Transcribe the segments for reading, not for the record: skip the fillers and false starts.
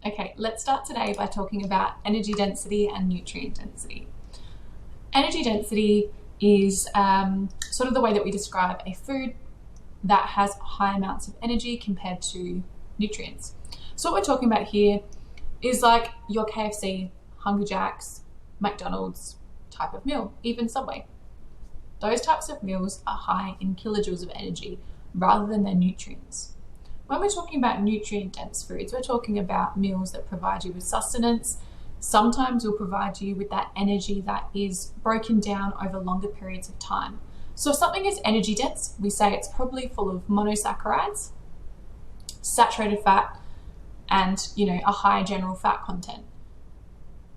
Okay, let's start today by talking about energy density and nutrient density. Energy density is sort of the way that we describe a food that has high amounts of energy compared to nutrients. So what we're talking about here is like your KFC, Hungry Jack's, McDonald's type of meal, even Subway. Those types of meals are high in kilojoules of energy rather than their nutrients. When we're talking about nutrient-dense foods, we're talking about meals that provide you with sustenance. Sometimes will provide you with that energy that is broken down over longer periods of time. So if something is energy dense, we say it's probably full of monosaccharides, saturated fat, and a high general fat content.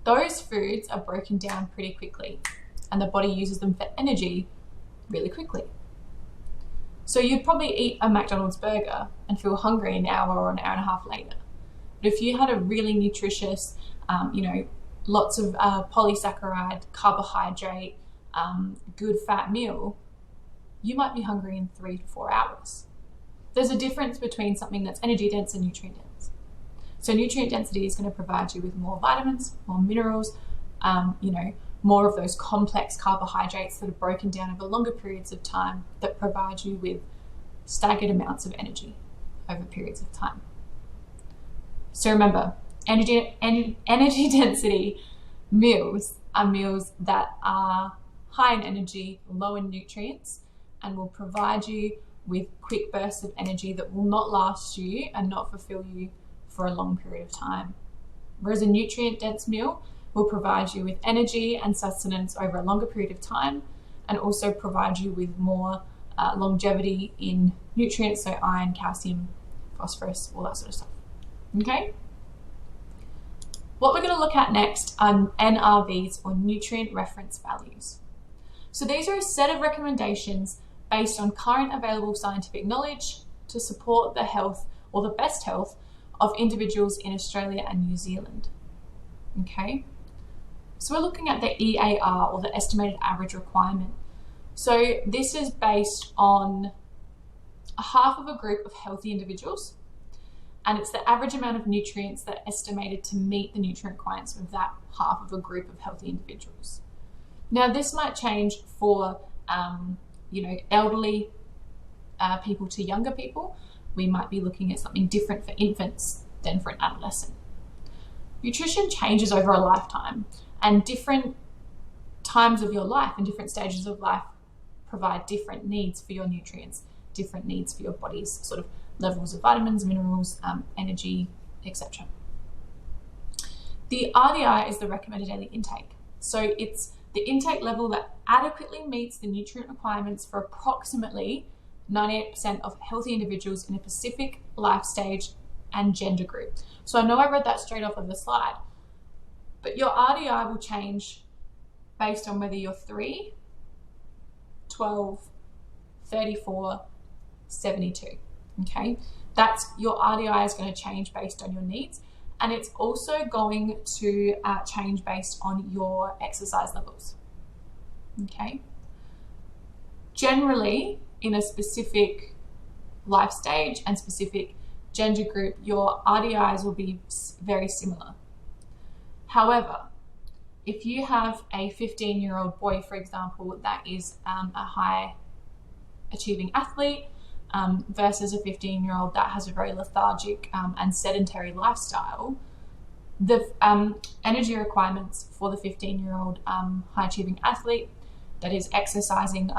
Those foods are broken down pretty quickly, and the body uses them for energy really quickly. So you'd probably eat a McDonald's burger and feel hungry an hour or an hour and a half later. But if you had a really nutritious, lots of polysaccharide, carbohydrate, good fat meal, you might be hungry in 3 to 4 hours. There's a difference between something that's energy dense and nutrient dense. So nutrient density is going to provide you with more vitamins, more minerals, more of those complex carbohydrates that are broken down over longer periods of time that provide you with staggered amounts of energy over periods of time. So remember, energy density meals are meals that are high in energy, low in nutrients, and will provide you with quick bursts of energy that will not last you and not fulfill you for a long period of time. Whereas a nutrient-dense meal will provide you with energy and sustenance over a longer period of time, and also provide you with more longevity in nutrients, so iron, calcium, phosphorus, all that sort of stuff. Okay? What we're going to look at next are NRVs, or nutrient reference values. So these are a set of recommendations based on current available scientific knowledge to support the health, or the best health, of individuals in Australia and New Zealand. Okay? So we're looking at the EAR, or the estimated average requirement. So this is based on a half of a group of healthy individuals, and it's the average amount of nutrients that are estimated to meet the nutrient requirements of that half of a group of healthy individuals. Now this might change for elderly people to younger people. We might be looking at something different for infants than for an adolescent. Nutrition changes over a lifetime, and different times of your life and different stages of life provide different needs for your nutrients, different needs for your body's sort of levels of vitamins, minerals, energy, etc. The RDI is the recommended daily intake. So it's the intake level that adequately meets the nutrient requirements for approximately 98% of healthy individuals in a specific life stage and gender group. So I know I read that straight off of the slide, but your RDI will change based on whether you're 3, 12, 34, 72. Okay, that's your RDI is going to change based on your needs, and it's also going to change based on your exercise levels. Okay, generally in a specific life stage and specific gender group, your RDIs will be very similar. However, if you have a 15-year-old boy, for example, that is a high achieving athlete versus a 15-year-old that has a very lethargic and sedentary lifestyle, the energy requirements for the 15-year-old high achieving athlete that is exercising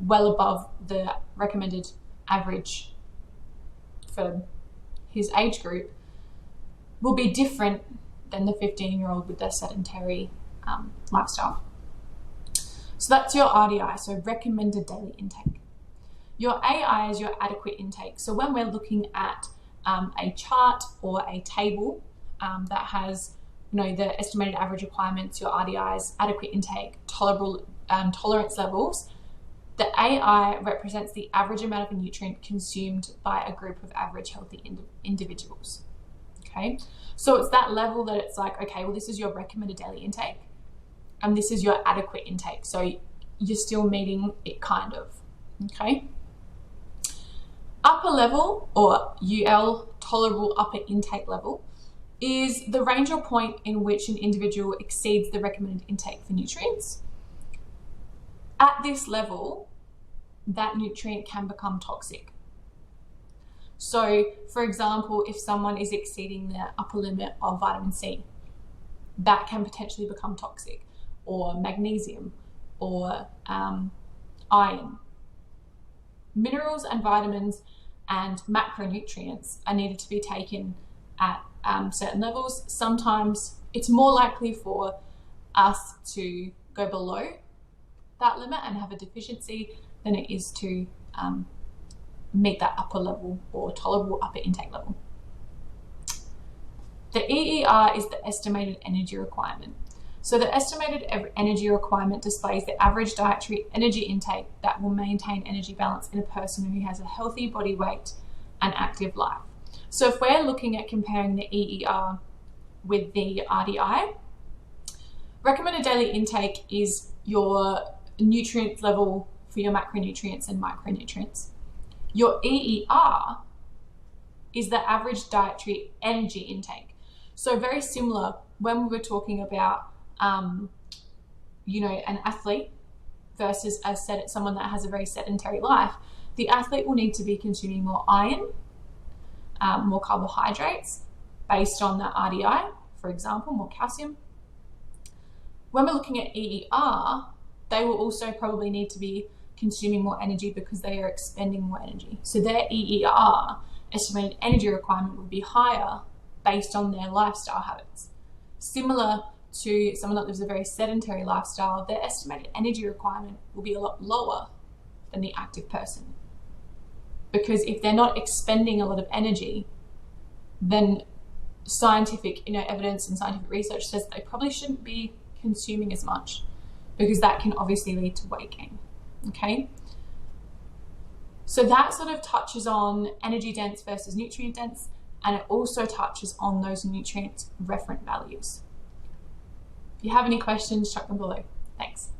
well above the recommended average for his age group will be different than the 15-year-old with their sedentary lifestyle. So that's your RDI, so recommended daily intake. Your AI is your adequate intake. So when we're looking at a chart or a table that has the estimated average requirements, your RDIs, adequate intake, tolerable tolerance levels, the AI represents the average amount of a nutrient consumed by a group of average healthy individuals. Okay, so it's that level that it's like, okay, well, this is your recommended daily intake and this is your adequate intake. So you're still meeting it kind of, okay? Upper level, or UL, tolerable upper intake level, is the range or point in which an individual exceeds the recommended intake for nutrients. At this level, that nutrient can become toxic. So, for example, if someone is exceeding the upper limit of vitamin C, that can potentially become toxic, or magnesium, or iron. Minerals and vitamins and macronutrients are needed to be taken at certain levels. Sometimes it's more likely for us to go below that limit and have a deficiency than it is to meet that upper level or tolerable upper intake level. The EER is the estimated energy requirement. So the estimated energy requirement displays the average dietary energy intake that will maintain energy balance in a person who has a healthy body weight and active life. So if we're looking at comparing the EER with the RDI, recommended daily intake is your nutrient level for your macronutrients and micronutrients. Your EER is the average dietary energy intake. So very similar when we were talking about an athlete versus someone that has a very sedentary life. The athlete will need to be consuming more iron, more carbohydrates based on that RDI, for example, more calcium. When we're looking at EER, they will also probably need to be consuming more energy because they are expending more energy. So their EER, estimated energy requirement, would be higher based on their lifestyle habits. Similar to someone that lives a very sedentary lifestyle, their estimated energy requirement will be a lot lower than the active person. Because if they're not expending a lot of energy, then scientific evidence and scientific research says they probably shouldn't be consuming as much, because that can obviously lead to weight gain. Okay, so that sort of touches on energy dense versus nutrient dense, and it also touches on those nutrient referent values. If you have any questions, chuck them below. Thanks.